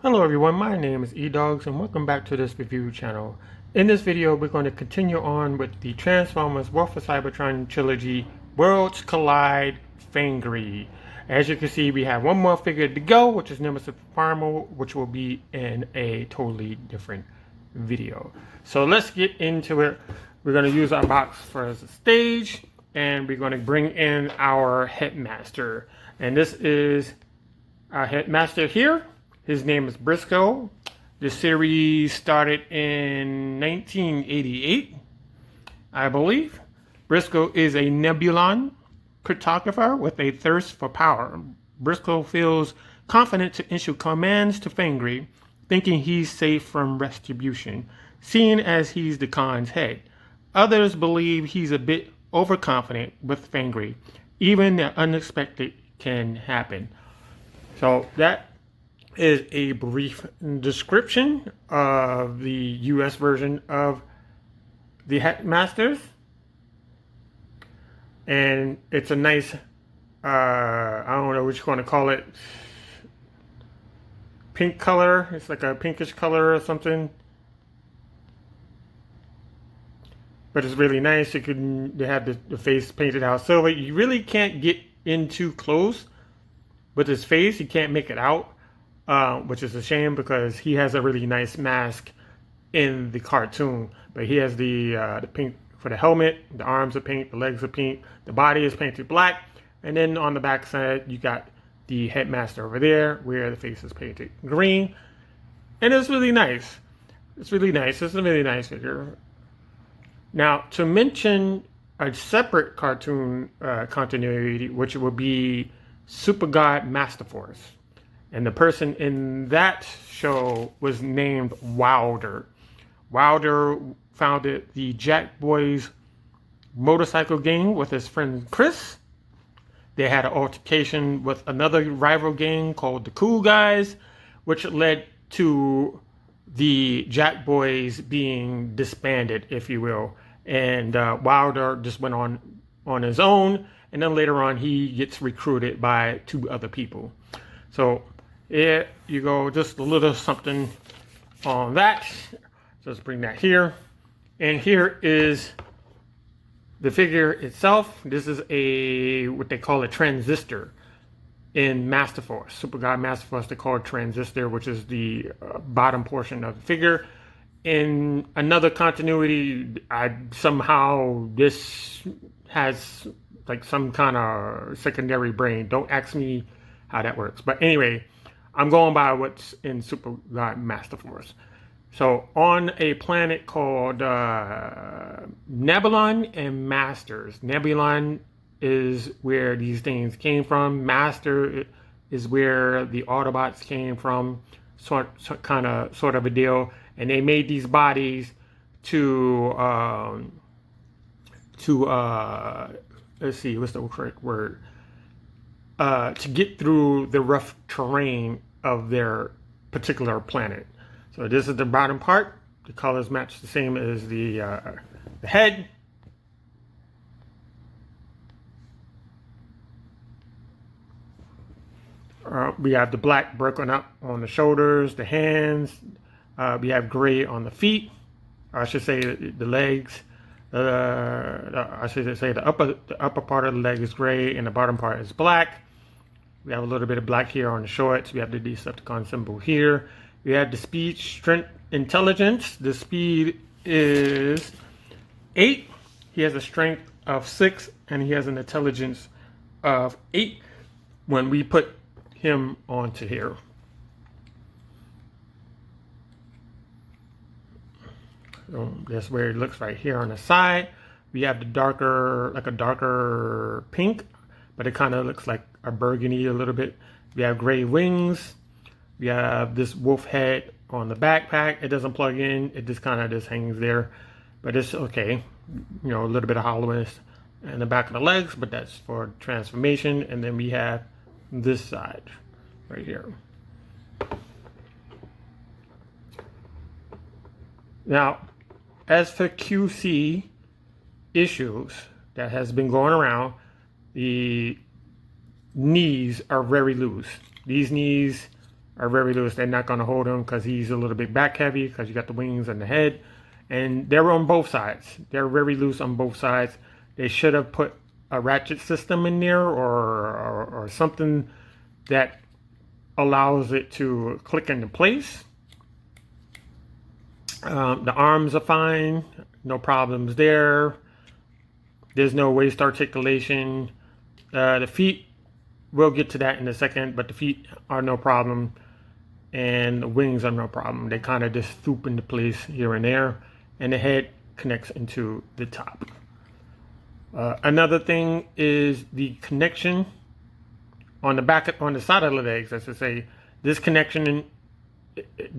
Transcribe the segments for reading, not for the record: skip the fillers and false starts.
Hello everyone, my name is Edoggz and welcome back to this review channel. In this video we're going to continue on with the Transformers War for Cybertron trilogy Worlds Collide Fangry. As you can see, we have one more figure to go, which is Nemesis Primal, which will be in a totally different video. So let's get into it. We're going to use our box for as a stage and we're going to bring in our Headmaster. And this is our Headmaster here. His name is Briscoe. The series started in 1988, I believe. Briscoe is a Nebulon cryptographer with a thirst for power. Briscoe feels confident to issue commands to Fangry, thinking he's safe from retribution, seeing as he's the Khan's head. Others believe he's a bit overconfident with Fangry. Even the unexpected can happen. So that is a brief description of the US version of the Headmasters. And it's a nice, I don't know what you want to call it, pink color. It's like a pinkish color or something. But it's really nice. They have the face painted out silver. You really can't get in too close with his face. You can't make it out. Which is a shame because he has a really nice mask in the cartoon. But he has the pink for the helmet, the arms are pink, the legs are pink, the body is painted black, and then on the back side you got the Headmaster over there where the face is painted green. And it's really nice. It's really nice. It's a really nice figure. Now, to mention a separate cartoon continuity, which would be Super God Masterforce. And the person in that show was named Wilder. Wilder founded the Jack Boys motorcycle gang with his friend Chris. They had an altercation with another rival gang called the Cool Guys, which led to the Jack Boys being disbanded, if you will. And Wilder just went on his own. And then later on, he gets recruited by two other people. So yeah, you go, just a little something on that. Just bring that here. And here is the figure itself. This is what they call a transistor in Masterforce. Super God Masterforce, they call it transistor, which is the bottom portion of the figure. In another continuity, somehow this has like some kind of secondary brain. Don't ask me how that works. But anyway, I'm going by what's in Super God Masterforce. So on a planet called Nebulon and Masters. Nebulon is where these things came from. Master is where the Autobots came from. Sort of a deal. And they made these bodies to let's see, what's the correct word? To get through the rough terrain of their particular planet. So this is the bottom part. The colors match the same as the head. We have the black broken up on the shoulders, the hands. We have gray on the feet. Or I should say the legs. I should say the upper part of the leg is gray and the bottom part is black. We have a little bit of black here on the shorts. We have the Decepticon symbol here. We have the speed, strength, intelligence. The speed is 8. He has a strength of 6 and he has an intelligence of 8 when we put him onto here. So that's where it looks right here on the side. We have the darker, like a darker pink, but it kind of looks like a burgundy a little bit. We have gray wings. We have this wolf head on the backpack. It doesn't plug in. It just kind of just hangs there, but it's okay. You know, a little bit of hollowness in the back of the legs, but that's for transformation. And then we have this side right here. Now, as for QC issues that has been going around, the knees are very loose. These knees are very loose. They're not going to hold him because he's a little bit back heavy because you got the wings and the head. And they're on both sides. They're very loose on both sides. They should have put a ratchet system in there or something that allows it to click into place. The arms are fine. No problems there. There's no waist articulation. The feet, we'll get to that in a second, but the feet are no problem. And the wings are no problem. They kind of just swoop into place here and there. And the head connects into the top. Another thing is the connection on the back, on the side of the legs. As I say, this connection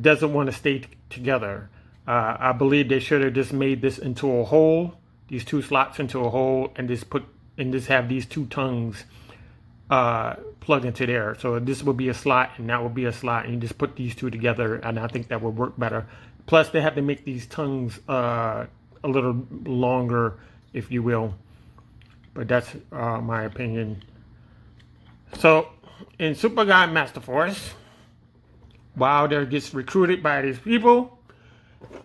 doesn't want to stay together. I believe they should have just made this into a hole, these two slots into a hole, and just have these two tongues plug into there. So this would be a slot and that would be a slot, and you just put these two together, and I think that would work better. Plus they have to make these tongues a little longer, if you will, but that's my opinion. So in Super God Masterforce, Wilder gets recruited by these people,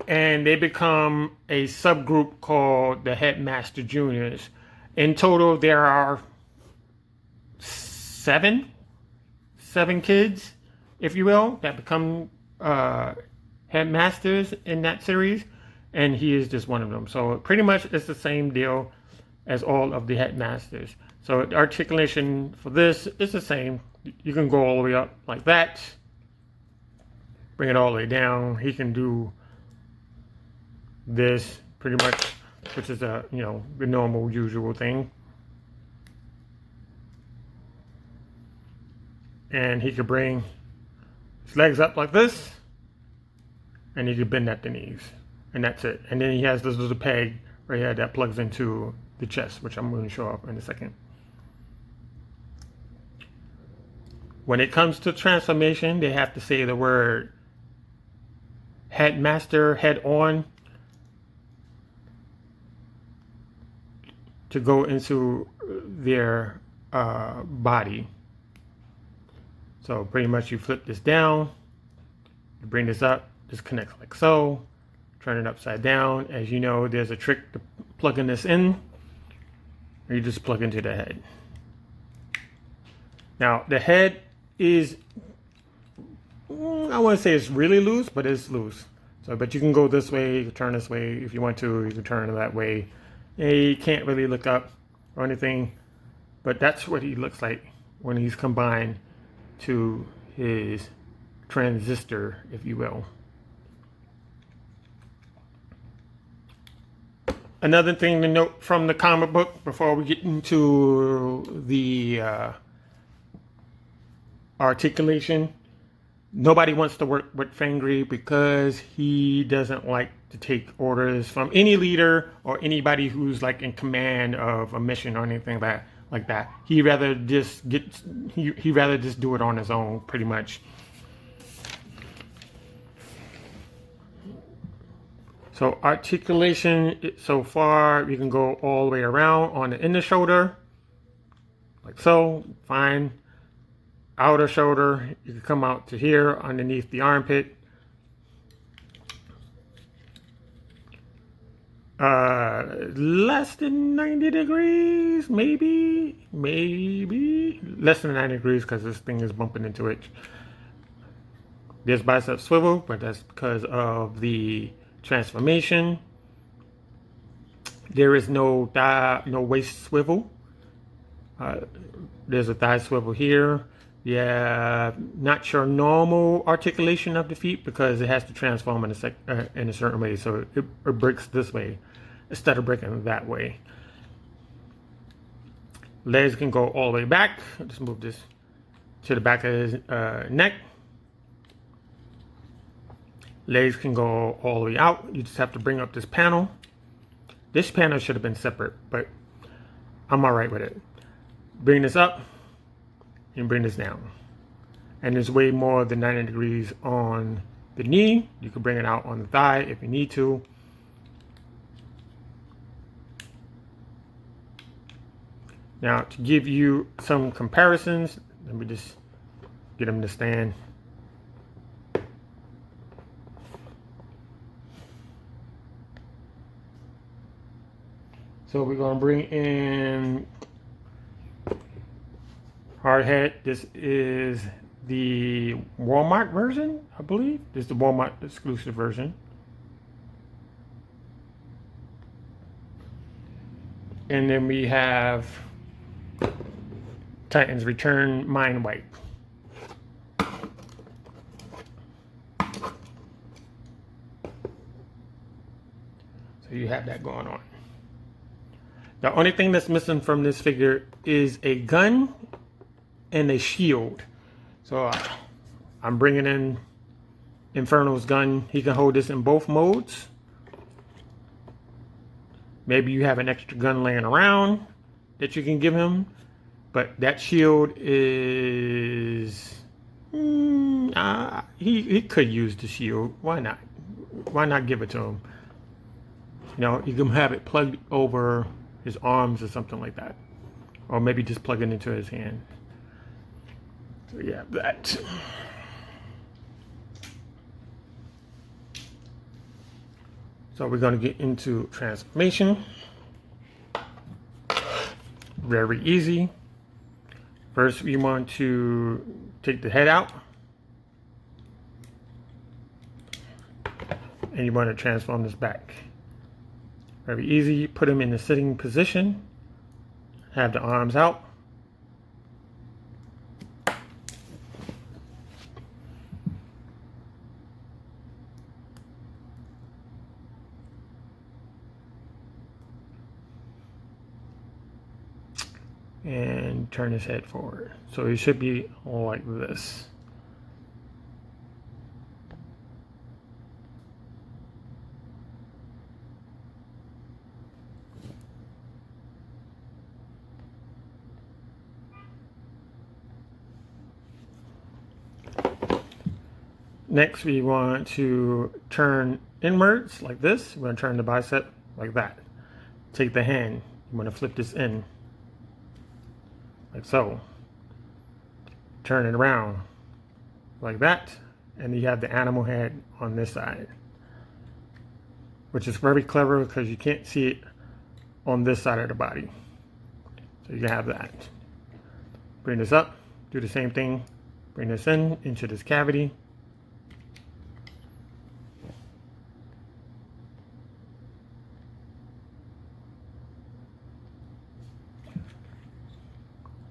and they become a subgroup called the Headmaster Juniors. In total, there are seven kids, if you will, that become headmasters in that series, and he is just one of them. So pretty much it's the same deal as all of the headmasters. So the articulation for this is the same. You can go all the way up like that, bring it all the way down. He can do this pretty much, which is the normal usual thing. And he could bring his legs up like this, and he could bend at the knees, and that's it. And then he has this little peg right here that plugs into the chest, which I'm going to show up in a second. When it comes to transformation, they have to say the word Headmaster, head on, to go into their body. So pretty much you flip this down, you bring this up, this connects like so, turn it upside down. As you know, there's a trick to plugging this in, or you just plug into the head. Now the head is, I want to say it's really loose, but it's loose. So, but you can go this way, you can turn this way if you want to, you can turn it that way. And you can't really look up or anything, but that's what he looks like when he's combined to his transistor, if you will. Another thing to note from the comic book before we get into the articulation, nobody wants to work with Fangry because he doesn't like to take orders from any leader or anybody who's like in command of a mission or anything like that. He'd rather just do it on his own, pretty much. So articulation, so far you can go all the way around on the inner shoulder, like so, fine. Outer shoulder, you can come out to here underneath the armpit. Less than 90 degrees, maybe less than 90 degrees because this thing is bumping into it. There's bicep swivel, but that's because of the transformation. There is no waist swivel. There's a thigh swivel here. Yeah, not your normal articulation of the feet because it has to transform in a certain way. So it breaks this way instead of breaking that way. Legs can go all the way back. I'll just move this to the back of his neck. Legs can go all the way out. You just have to bring up this panel. This panel should have been separate, but I'm all right with it. Bring this up and bring this down. And there's way more than 90 degrees on the knee. You can bring it out on the thigh if you need to. Now, to give you some comparisons, let me just get them to stand. So we're going to bring in Hardhead. This is the Walmart version, I believe. This is the Walmart exclusive version. And then we have Titan's Return Mind Wipe. So you have that going on. The only thing that's missing from this figure is a gun and a shield. So I'm bringing in Inferno's gun. He can hold this in both modes. Maybe you have an extra gun laying around that you can give him. But that shield is... he could use the shield. Why not? Why not give it to him? You know, you can have it plugged over his arms or something like that. Or maybe just plug it into his hand. So yeah, that. So we're going to get into transformation. Very easy. First, we want to take the head out. And you want to transform this back. Very easy. Put him in the sitting position. Have the arms out. And turn his head forward. So he should be like this. Next, we want to turn inwards like this. We're going to turn the bicep like that. Take the hand. You want to flip this in. Like so. Turn it around like that. And you have the animal head on this side. Which is very clever because you can't see it on this side of the body. So you can have that. Bring this up. Do the same thing. Bring this in into this cavity.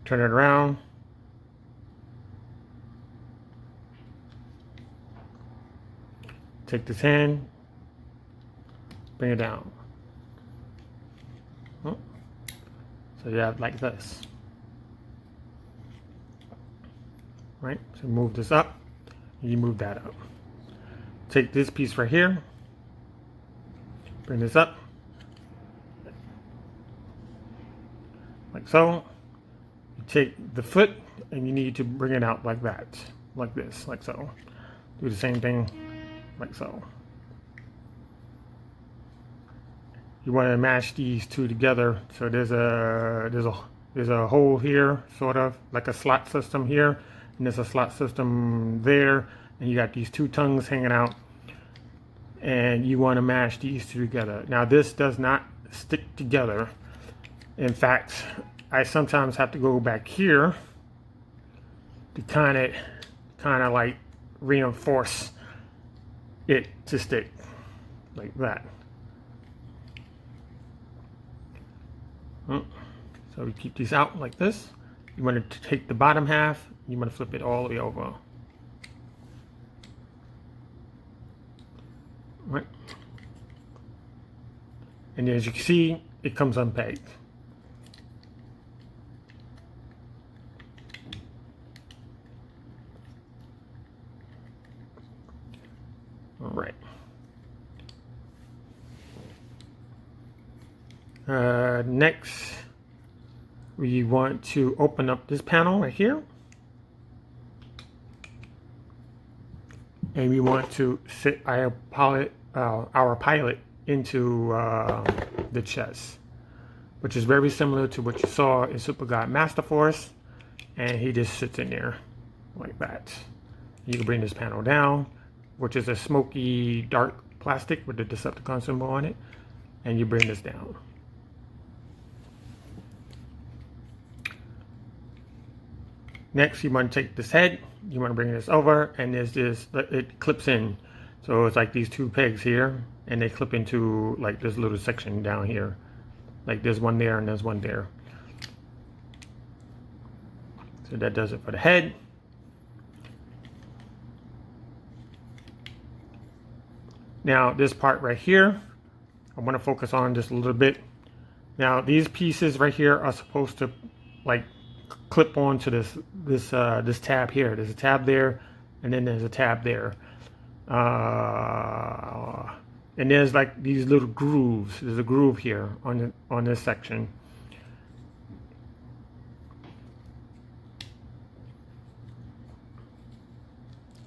Turn it around. Take this hand. Bring it down. So you have like this. Right? So move this up. You move that up. Take this piece right here. Bring this up. Like so. Take the foot and you need to bring it out like that, like this, like so. Do the same thing, like so. You want to mash these two together. So there's a hole here, sort of like a slot system here, and there's a slot system there, and you got these two tongues hanging out, and you want to mash these two together. Now this does not stick together. In fact, I sometimes have to go back here to kind of like reinforce it to stick like that. So we keep these out like this. You want to take the bottom half, you want to flip it all the way over. Right. And as you can see, it comes unpegged. All right. Next, we want to open up this panel right here. And we want to sit our pilot into the chest, which is very similar to what you saw in Super God Masterforce. And he just sits in there like that. You can bring this panel down, which is a smoky dark plastic with the Decepticon symbol on it, and you bring this down. Next, you want to take this head, you want to bring this over, and there's this, it clips in. So it's like these two pegs here, and they clip into like this little section down here. Like there's one there and there's one there. So that does it for the head. Now this part right here, I want to focus on just a little bit. Now these pieces right here are supposed to like clip onto this tab here. There's a tab there, and then there's a tab there. And there's like these little grooves. There's a groove here on this section.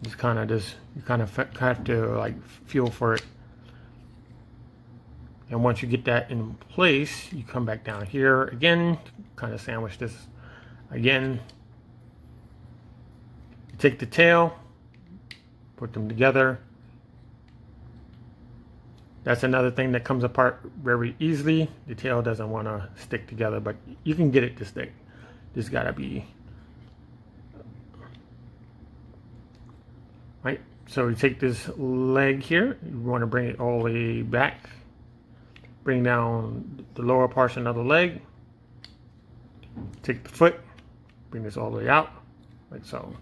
It's kind of just, you kind of have to like feel for it. And once you get that in place, you come back down here again, kind of sandwich this again. You take the tail, put them together. That's another thing that comes apart very easily. The tail doesn't want to stick together, but you can get it to stick. Just gotta be right. So you take this leg here, you want to bring it all the way back. Bring down the lower portion of the leg. Take the foot, bring this all the way out, like so.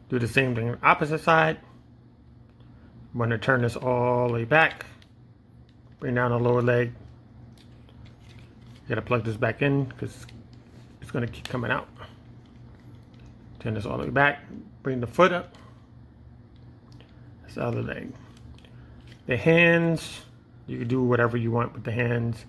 Do the same thing on the opposite side. I'm going to turn this all the way back. Bring down the lower leg. You gotta plug this back in because it's going to keep coming out. Turn this all the way back. Bring the foot up. That's the other leg. The hands, you can do whatever you want with the hands.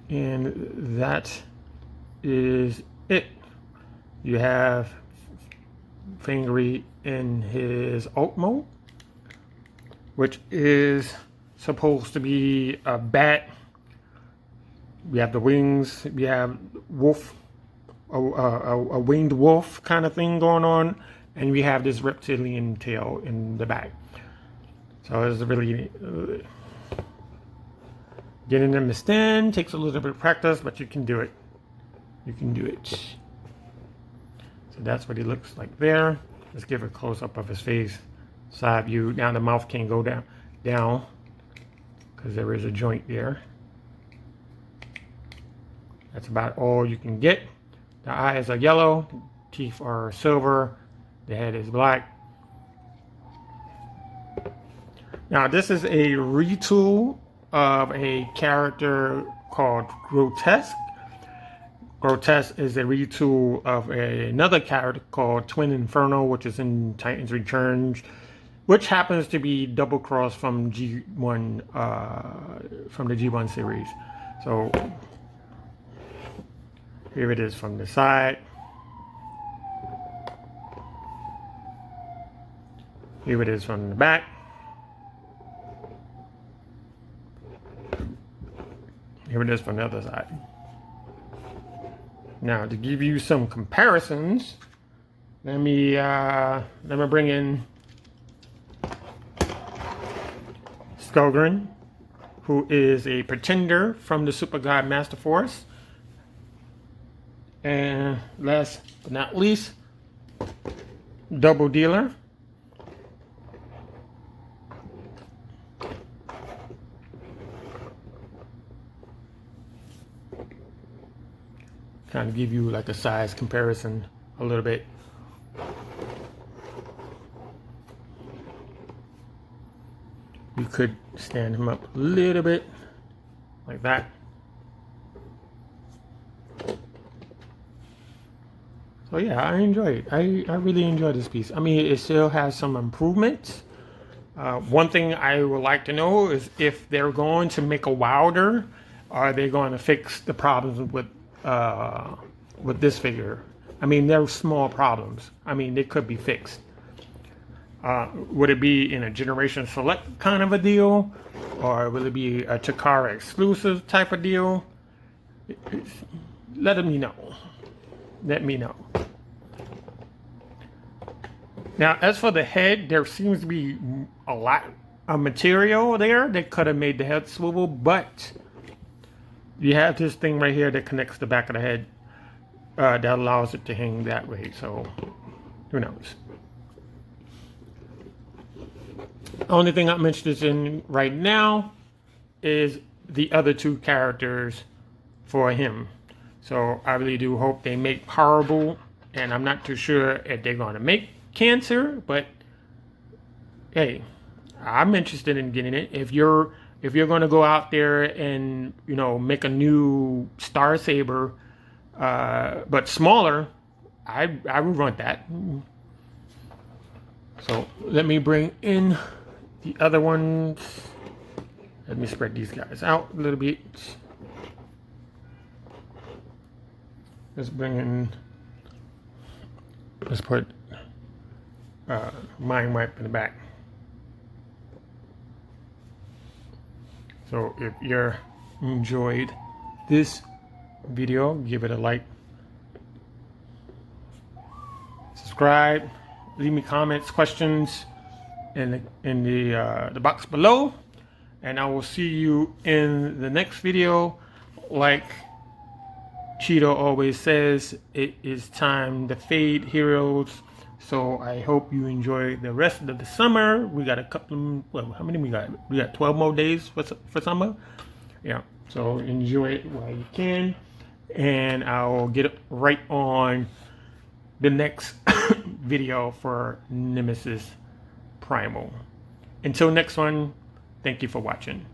And that is it. You have Fangry in his alt mode, which is supposed to be a bat. We have the wings, we have wolf, a winged wolf kind of thing going on, and we have this reptilian tail in the back. So it's really getting them to stand takes a little bit of practice, but you can do it. You can do it. So that's what he looks like there. Let's give a close-up of his face. Side view. Now the mouth can go down because there is a joint there. That's about all you can get. The eyes are yellow, teeth are silver, the head is black. Now this is a retool of a character called Grotesque. Grotesque is a retool of another character called Twin Inferno, which is in Titans Returns, which happens to be double cross from G1 from the G1 series. So here it is from the side. Here it is from the back. Here it is from the other side. Now, to give you some comparisons, let me bring in Skullgrin, who is a pretender from the Super God Masterforce. And last but not least, Double Dealer. Kind of give you like a size comparison a little bit. You could stand him up a little bit like that. So yeah, I enjoy it. I really enjoy this piece. I mean, it still has some improvements. One thing I would like to know is if they're going to make a wilder, are they going to fix the problems with this figure? I mean, they're small problems. I mean, they could be fixed. Would it be in a Generation Select kind of a deal? Or will it be a Takara exclusive type of deal? Let me know. Let me know. Now, as for the head, there seems to be a lot of material there that could have made the head swivel, but you have this thing right here that connects the back of the head that allows it to hang that way. So, who knows? Only thing I'm interested in right now is the other two characters for him. So I really do hope they make Horrible, and I'm not too sure if they're going to make Cancer, but hey, I'm interested in getting it. If you're going to go out there and make a new Star Saber, but smaller, I would want that. So let me bring in the other ones. Let me spread these guys out a little bit. Let's bring in. Let's put Mind Wipe in the back. So if you enjoyed this video, give it a like, subscribe, leave me comments, questions in the box below, and I will see you in the next video. Like Cheeto always says, it is time to fade, heroes. So I hope you enjoy the rest of the summer. We got a couple, well, how many we got? We got 12 more days for summer. Yeah, so enjoy it while you can. And I'll get right on the next video for Nemesis Primal. Until next one, thank you for watching.